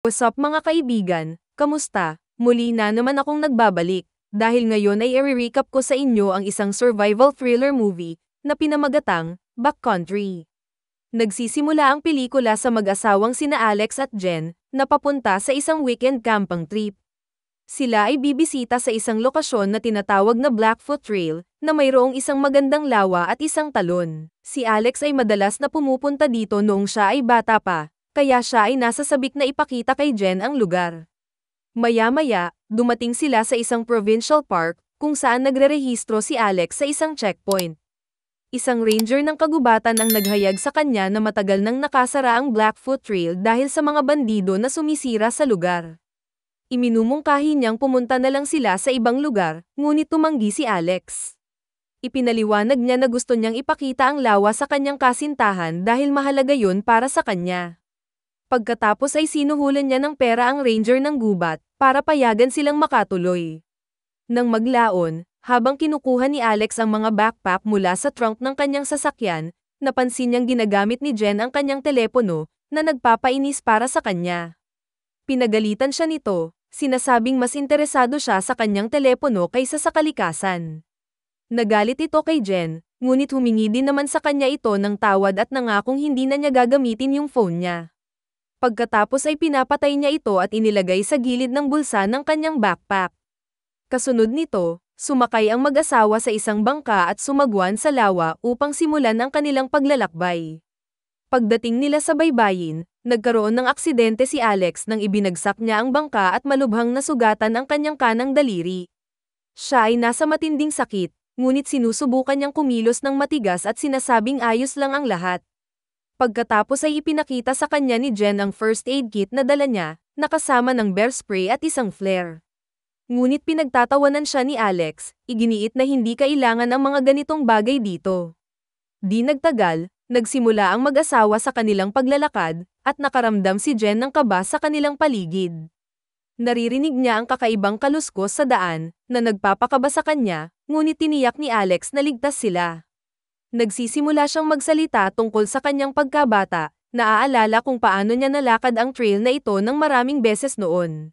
What's up mga kaibigan, kamusta? Muli na naman akong nagbabalik, dahil ngayon ay i-recap ko sa inyo ang isang survival thriller movie, na pinamagatang, Backcountry. Nagsisimula ang pelikula sa mag-asawang sina Alex at Jen, na papunta sa isang weekend camping trip. Sila ay bibisita sa isang lokasyon na tinatawag na Blackfoot Trail, na mayroong isang magandang lawa at isang talon. Si Alex ay madalas na pumupunta dito noong siya ay bata pa, kaya siya ay nasa sabik na ipakita kay Jen ang lugar. Maya-maya, dumating sila sa isang provincial park, kung saan nagrerehistro si Alex sa isang checkpoint. Isang ranger ng kagubatan ang naghayag sa kanya na matagal nang nakasara ang Blackfoot Trail dahil sa mga bandido na sumisira sa lugar. Iminumungkahi niyang pumunta na lang sila sa ibang lugar, ngunit tumanggi si Alex. Ipinaliwanag niya na gusto niyang ipakita ang lawa sa kanyang kasintahan dahil mahalaga yun para sa kanya. Pagkatapos ay sinuhulan niya ng pera ang ranger ng gubat, para payagan silang makatuloy. Nang maglaon, habang kinukuha ni Alex ang mga backpack mula sa trunk ng kanyang sasakyan, napansin niyang ginagamit ni Jen ang kanyang telepono, na nagpapainis para sa kanya. Pinagalitan siya nito, sinasabing mas interesado siya sa kanyang telepono kaysa sa kalikasan. Nagalit ito kay Jen, ngunit humingi din naman sa kanya ito ng tawad at nangakong hindi na niya gagamitin yung phone niya. Pagkatapos ay pinapatay niya ito at inilagay sa gilid ng bulsa ng kanyang backpack. Kasunod nito, sumakay ang mag-asawa sa isang bangka at sumagwan sa lawa upang simulan ang kanilang paglalakbay. Pagdating nila sa baybayin, nagkaroon ng aksidente si Alex nang ibinagsak niya ang bangka at malubhang nasugatan ang kanyang kanang daliri. Siya ay nasa matinding sakit, ngunit sinusubukan niyang kumilos ng matigas at sinasabing ayos lang ang lahat. Pagkatapos ay ipinakita sa kanya ni Jen ang first aid kit na dala niya, nakasama ng bear spray at isang flare. Ngunit pinagtatawanan siya ni Alex, iginiit na hindi kailangan ang mga ganitong bagay dito. Di nagtagal, nagsimula ang mag-asawa sa kanilang paglalakad, at nakaramdam si Jen ng kaba sa kanilang paligid. Naririnig niya ang kakaibang kaluskos sa daan, na nagpapakaba sa kanya, ngunit tiniyak ni Alex na ligtas sila. Nagsisimula siyang magsalita tungkol sa kanyang pagkabata, naaalala kung paano niya nalakad ang trail na ito ng maraming beses noon.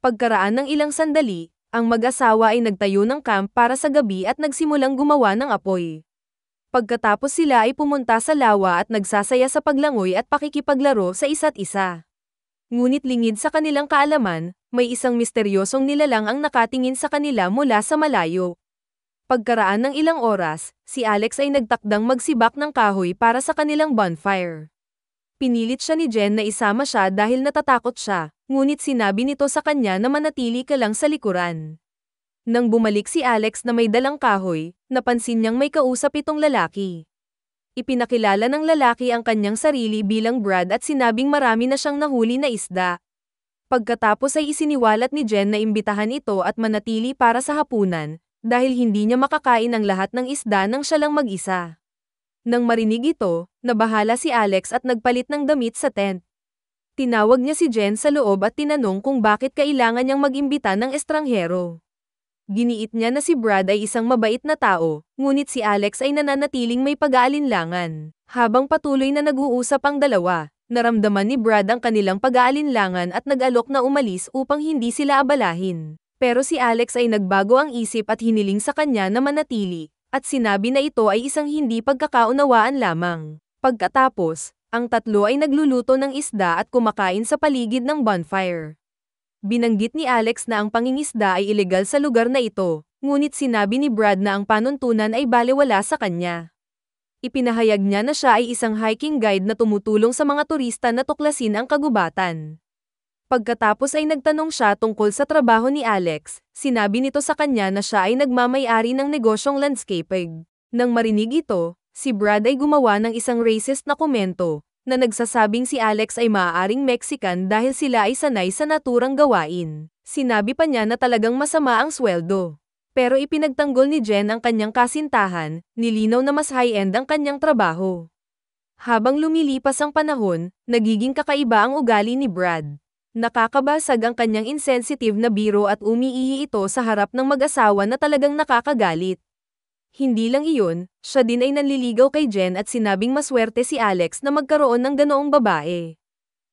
Pagkaraan ng ilang sandali, ang mag-asawa ay nagtayo ng camp para sa gabi at nagsimulang gumawa ng apoy. Pagkatapos sila ay pumunta sa lawa at nagsasaya sa paglangoy at pakikipaglaro sa isa't isa. Ngunit lingid sa kanilang kaalaman, may isang misteryosong nilalang ang nakatingin sa kanila mula sa malayo. Pagkaraan ng ilang oras, si Alex ay nagtakdang magsibak ng kahoy para sa kanilang bonfire. Pinilit siya ni Jen na isama siya dahil natatakot siya, ngunit sinabi nito sa kanya na manatili ka lang sa likuran. Nang bumalik si Alex na may dalang kahoy, napansin niyang may kausap itong lalaki. Ipinakilala ng lalaki ang kanyang sarili bilang Brad at sinabing marami na siyang nahuli na isda. Pagkatapos ay isiniwalat ni Jen na imbitahan ito at manatili para sa hapunan, dahil hindi niya makakain ang lahat ng isda nang siya lang mag-isa. Nang marinig ito, nabahala si Alex at nagpalit ng damit sa tent. Tinawag niya si Jen sa loob at tinanong kung bakit kailangan niyang mag-imbita ng estranghero. Giniit niya na si Brad ay isang mabait na tao, ngunit si Alex ay nananatiling may pag-aalinlangan. Habang patuloy na nag-uusap ang dalawa, naramdaman ni Brad ang kanilang pag-aalinlangan at nag-alok na umalis upang hindi sila abalahin. Pero si Alex ay nagbago ang isip at hiniling sa kanya na manatili, at sinabi na ito ay isang hindi pagkakaunawaan lamang. Pagkatapos, ang tatlo ay nagluluto ng isda at kumakain sa paligid ng bonfire. Binanggit ni Alex na ang pangingisda ay ilegal sa lugar na ito, ngunit sinabi ni Brad na ang panuntunan ay balewala sa kanya. Ipinahayag niya na siya ay isang hiking guide na tumutulong sa mga turista na tuklasin ang kagubatan. Pagkatapos ay nagtanong siya tungkol sa trabaho ni Alex, sinabi nito sa kanya na siya ay nagmamay-ari ng negosyong landscaping. Nang marinig ito, si Brad ay gumawa ng isang racist na komento, na nagsasabing si Alex ay maaaring Mexican dahil sila ay sanay sa naturang gawain. Sinabi pa niya na talagang masama ang sweldo. Pero ipinagtanggol ni Jen ang kanyang kasintahan, nilinaw na mas high-end ang kanyang trabaho. Habang lumilipas ang panahon, nagiging kakaiba ang ugali ni Brad. Nakakabasag ang kanyang insensitive na biro at umiihi ito sa harap ng mag-asawa na talagang nakakagalit. Hindi lang iyon, siya din ay nanliligaw kay Jen at sinabing maswerte si Alex na magkaroon ng ganoong babae.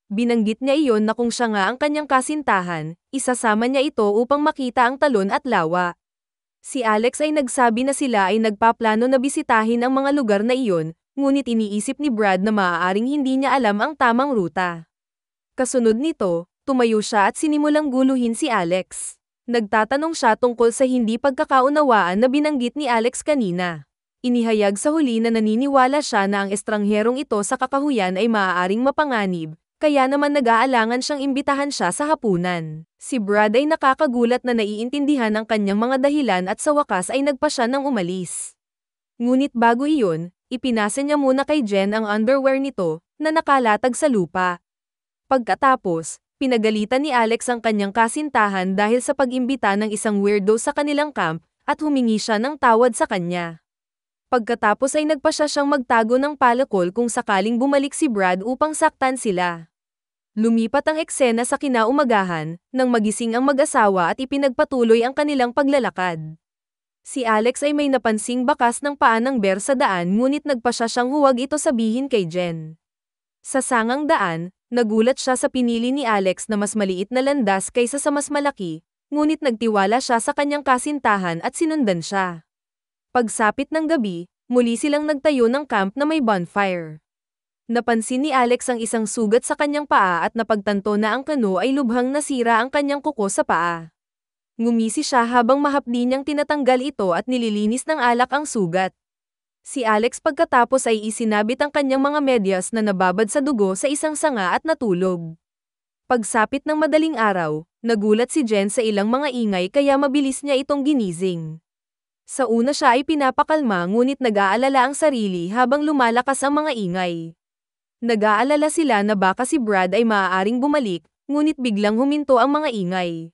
Binanggit niya iyon na kung siya nga ang kanyang kasintahan, isasama niya ito upang makita ang talon at lawa. Si Alex ay nagsabi na sila ay nagpaplano na bisitahin ang mga lugar na iyon, ngunit iniisip ni Brad na maaaring hindi niya alam ang tamang ruta. Kasunod nito, tumayo siya at sinimulang guluhin si Alex. Nagtatanong siya tungkol sa hindi pagkakaunawaan na binanggit ni Alex kanina. Inihayag sa huli na naniniwala siya na ang estrangherong ito sa kakahuyan ay maaaring mapanganib, kaya naman nag-aalangan siyang imbitahan siya sa hapunan. Si Brad ay nakakagulat na naiintindihan ang kanyang mga dahilan at sa wakas ay nagpa siya ng umalis. Ngunit bago iyon, ipinasa niya muna kay Jen ang underwear nito, na nakalatag sa lupa. Pagkatapos, pinagalitan ni Alex ang kanyang kasintahan dahil sa pag-imbita ng isang weirdo sa kanilang camp, at humingi siya ng tawad sa kanya. Pagkatapos ay nagpa siyang magtago ng palakol kung sakaling bumalik si Brad upang saktan sila. Lumipat ang eksena sa kinaumagahan, nang magising ang mag-asawa at ipinagpatuloy ang kanilang paglalakad. Si Alex ay may napansing bakas ng paa ng bear sa daan ngunit nagpa siyang huwag ito sabihin kay Jen. Sa sangang daan, nagulat siya sa pinili ni Alex na mas maliit na landas kaysa sa mas malaki, ngunit nagtiwala siya sa kanyang kasintahan at sinundan siya. Pagsapit ng gabi, muli silang nagtayo ng camp na may bonfire. Napansin ni Alex ang isang sugat sa kanyang paa at napagtanto na ang kano ay lubhang nasira ang kanyang kuko sa paa. Ngumisi siya habang mahapdi niyang tinatanggal ito at nililinis ng alak ang sugat. Si Alex pagkatapos ay isinabit ang kanyang mga medyas na nababad sa dugo sa isang sanga at natulog. Pagsapit ng madaling araw, nagulat si Jen sa ilang mga ingay kaya mabilis niya itong ginising. Sa una siya ay pinapakalma ngunit nag-aalala ang sarili habang lumalakas ang mga ingay. Nag-aalala sila na baka si Brad ay maaaring bumalik, ngunit biglang huminto ang mga ingay.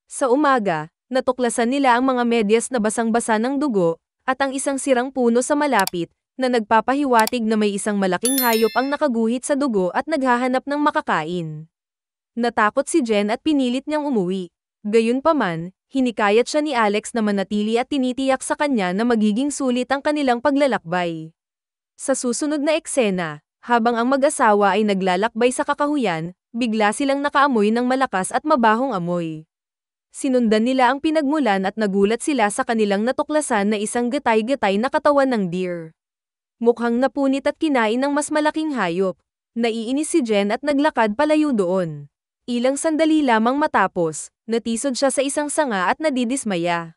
Sa umaga, natuklasan nila ang mga medyas na basang-basa ng dugo, at ang isang sirang puno sa malapit, na nagpapahiwatig na may isang malaking hayop ang nakaguhit sa dugo at naghahanap ng makakain. Natakot si Jen at pinilit niyang umuwi. Gayunpaman, hinikayat siya ni Alex na manatili at tinitiyak sa kanya na magiging sulit ang kanilang paglalakbay. Sa susunod na eksena, habang ang mag-asawa ay naglalakbay sa kakahuyan, bigla silang nakaamoy ng malakas at mabahong amoy. Sinundan nila ang pinagmulan at nagulat sila sa kanilang natuklasan na isang gatay-gatay na katawan ng deer. Mukhang napunit at kinain ng mas malaking hayop. Naiinis si Jen at naglakad palayo doon. Ilang sandali lamang matapos, natisod siya sa isang sanga at nadidismaya.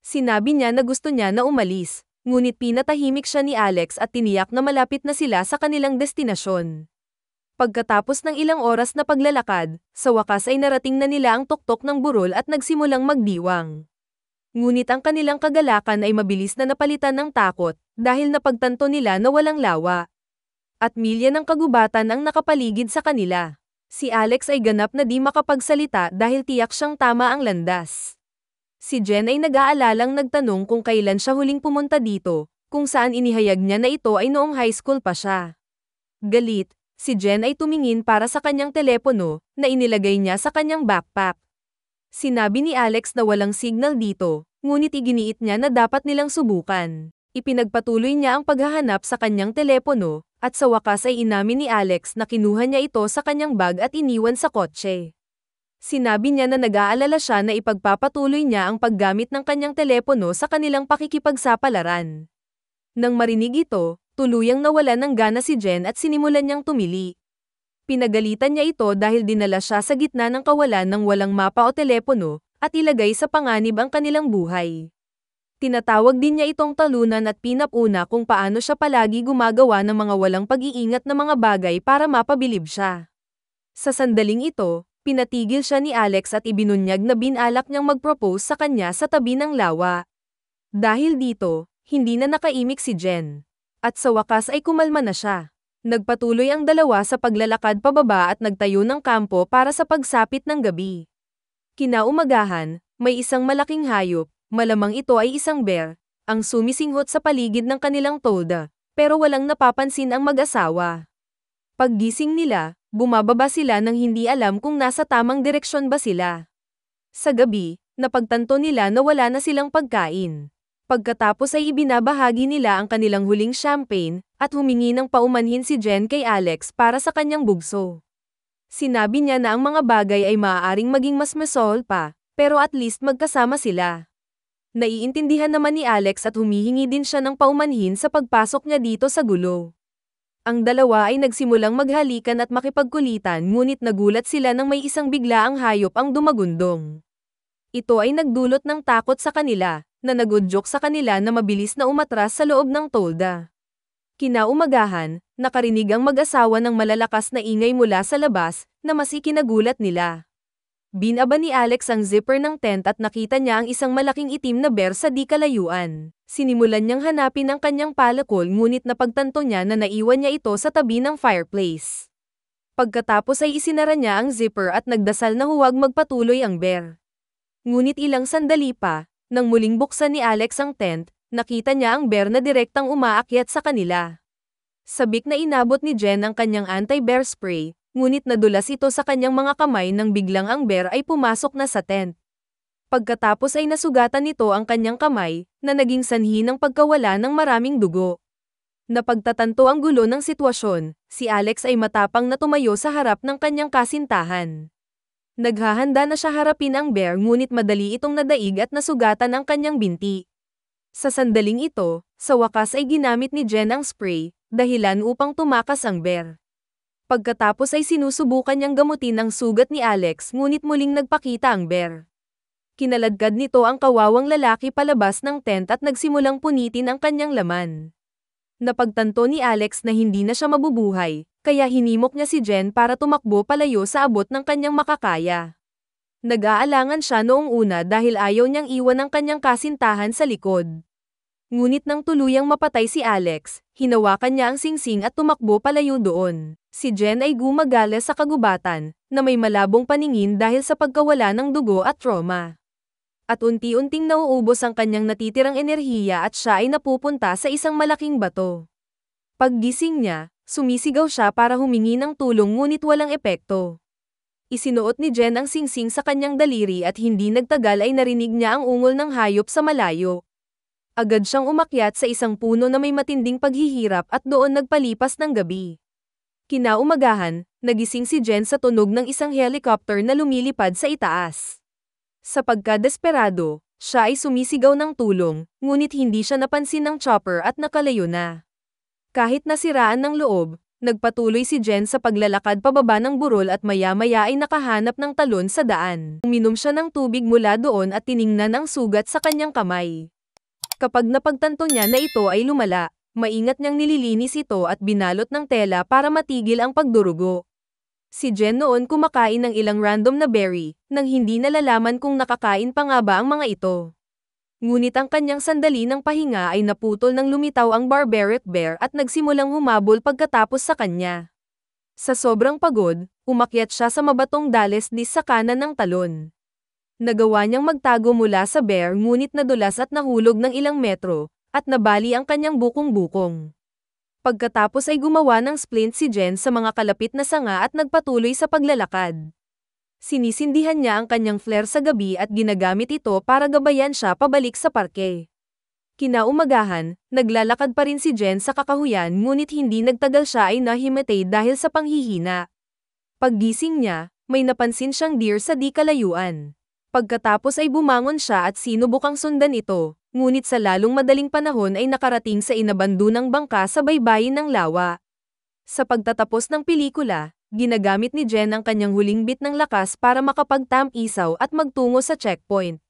Sinabi niya na gusto niya na umalis, ngunit pinatahimik siya ni Alex at tiniyak na malapit na sila sa kanilang destinasyon. Pagkatapos ng ilang oras na paglalakad, sa wakas ay narating na nila ang tuktok ng burol at nagsimulang magdiwang. Ngunit ang kanilang kagalakan ay mabilis na napalitan ng takot, dahil napagtanto nila na walang lawa. At milya ng kagubatan ang nakapaligid sa kanila. Si Alex ay ganap na di makapagsalita dahil tiyak siyang tama ang landas. Si Jen ay nag-aalalang nagtanong kung kailan siya huling pumunta dito, kung saan inihayag niya na ito ay noong high school pa siya. Galit, si Jen ay tumingin para sa kanyang telepono, na inilagay niya sa kanyang backpack. Sinabi ni Alex na walang signal dito, ngunit iginiit niya na dapat nilang subukan. Ipinagpatuloy niya ang paghahanap sa kanyang telepono, at sa wakas ay inamin ni Alex na kinuha niya ito sa kanyang bag at iniwan sa kotse. Sinabi niya na nag-aalala siya na ipagpapatuloy niya ang paggamit ng kanyang telepono sa kanilang pakikipagsapalaran. Nang marinig ito, tuluyang nawalan ng gana si Jen at sinimulan niyang tumili. Pinagalitan niya ito dahil dinala siya sa gitna ng kawalan ng walang mapa o telepono, at ilagay sa panganib ang kanilang buhay. Tinatawag din niya itong talunan at pinapuna kung paano siya palagi gumagawa ng mga walang pag-iingat na mga bagay para mapabilib siya. Sa sandaling ito, pinatigil siya ni Alex at ibinunyag na binalak niyang mag-propose sa kanya sa tabi ng lawa. Dahil dito, hindi na nakaimik si Jen. At sa wakas ay kumalma na siya. Nagpatuloy ang dalawa sa paglalakad pababa at nagtayo ng kampo para sa pagsapit ng gabi. Kinaumagahan, may isang malaking hayop. Malamang ito ay isang bear, ang sumisinghot sa paligid ng kanilang tolda, pero walang napapansin ang mag-asawa. Paggising nila, bumababa sila nang hindi alam kung nasa tamang direksyon ba sila. Sa gabi, napagtanto nila na wala na silang pagkain. Pagkatapos ay ibinabahagi nila ang kanilang huling champagne, at humingi ng paumanhin si Jen kay Alex para sa kanyang bugso. Sinabi niya na ang mga bagay ay maaaring maging mas masol pa, pero at least magkasama sila. Naiintindihan naman ni Alex at humihingi din siya ng paumanhin sa pagpasok niya dito sa gulo. Ang dalawa ay nagsimulang maghalikan at makipagkulitan ngunit nagulat sila nang may isang biglaang hayop ang dumagundong. Ito ay nagdulot ng takot sa kanila, na nagudyok sa kanila na mabilis na umatras sa loob ng tolda. Kinaumagahan, nakarinig ang mag-asawa ng malalakas na ingay mula sa labas, na mas ikinagulat nila. Binaba ni Alex ang zipper ng tent at nakita niya ang isang malaking itim na bear sa di kalayuan. Sinimulan niyang hanapin ang kanyang palakol ngunit napagtanto niya na naiwan niya ito sa tabi ng fireplace. Pagkatapos ay isinara niya ang zipper at nagdasal na huwag magpatuloy ang bear. Ngunit ilang sandali pa, nang muling buksan ni Alex ang tent, nakita niya ang bear na direktang umaakyat sa kanila. Sabik na inabot ni Jen ang kanyang anti-bear spray, ngunit nadulas ito sa kanyang mga kamay nang biglang ang bear ay pumasok na sa tent. Pagkatapos ay nasugatan nito ang kanyang kamay, na naging sanhi ng pagkawala ng maraming dugo. Napagtatanto ang gulo ng sitwasyon, si Alex ay matapang na tumayo sa harap ng kanyang kasintahan. Naghahanda na siya harapin ang bear ngunit madali itong nadaig at nasugatan ang kanyang binti. Sa sandaling ito, sa wakas ay ginamit ni Jen ang spray, dahilan upang tumakas ang bear. Pagkatapos ay sinusubukan niyang gamutin ang sugat ni Alex ngunit muling nagpakita ang bear. Kinaladkad nito ang kawawang lalaki palabas ng tent at nagsimulang punitin ang kanyang laman. Napagtanto ni Alex na hindi na siya mabubuhay, kaya hinimok niya si Jen para tumakbo palayo sa abot ng kanyang makakaya. Nag-aalangan siya noong una dahil ayaw niyang iwan ang kanyang kasintahan sa likod. Ngunit nang tuluyang mapatay si Alex, hinawakan niya ang singsing at tumakbo palayo doon. Si Jen ay gumagala sa kagubatan, na may malabong paningin dahil sa pagkawala ng dugo at trauma. At unti-unting nauubos ang kanyang natitirang enerhiya at siya ay napupunta sa isang malaking bato. Paggising niya, sumisigaw siya para humingi ng tulong ngunit walang epekto. Isinuot ni Jen ang singsing sa kanyang daliri at hindi nagtagal ay narinig niya ang ungol ng hayop sa malayo. Agad siyang umakyat sa isang puno na may matinding paghihirap at doon nagpalipas ng gabi. Kinaumagahan, nagising si Jen sa tunog ng isang helicopter na lumilipad sa itaas. Sa pagkadesperado, siya ay sumisigaw ng tulong, ngunit hindi siya napansin ng chopper at nakalayo na. Kahit nasiraan ng loob, nagpatuloy si Jen sa paglalakad pababa ng burol at maya-maya ay nakahanap ng talon sa daan. Uminom siya ng tubig mula doon at tiningnan ang sugat sa kanyang kamay. Kapag napagtanto niya na ito ay lumala, maingat niyang nililinis ito at binalot ng tela para matigil ang pagdurugo. Si Jen noon kumakain ng ilang random na berry, nang hindi nalalaman kung nakakain pa nga ba ang mga ito. Ngunit ang kanyang sandali ng pahinga ay naputol nang lumitaw ang barbaric bear at nagsimulang humabol pagkatapos sa kanya. Sa sobrang pagod, umakyat siya sa mabatong dalesdis sa kanan ng talon. Nagawa niyang magtago mula sa bear ngunit nadulas at nahulog ng ilang metro, at nabali ang kanyang bukong-bukong. Pagkatapos ay gumawa ng splint si Jen sa mga kalapit na sanga at nagpatuloy sa paglalakad. Sinisindihan niya ang kanyang flare sa gabi at ginagamit ito para gabayan siya pabalik sa parke. Kinaumagahan, naglalakad pa rin si Jen sa kakahuyan ngunit hindi nagtagal siya ay nahimatay dahil sa panghihina. Paggising niya, may napansin siyang deer sa di kalayuan. Pagkatapos ay bumangon siya at sinubukang sundan ito. Ngunit sa lalong madaling panahon ay nakarating sa inabandunang bangka sa baybayin ng lawa. Sa pagtatapos ng pelikula, ginagamit ni Jen ang kanyang huling bit ng lakas para makapagtam-isaw at magtungo sa checkpoint.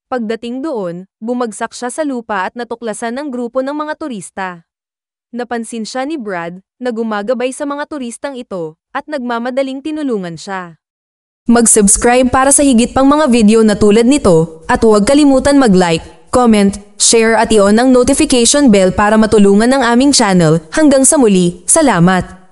Pagdating doon, bumagsak siya sa lupa at natuklasan ng grupo ng mga turista. Napansin siya ni Brad, na gumagabay sa mga turistang ito, at nagmamadaling tinulungan siya. Mag-subscribe para sa higit pang mga video na tulad nito, at huwag kalimutan mag-like, comment, share at i-on ang notification bell para matulungan ang aming channel. Hanggang sa muli, salamat!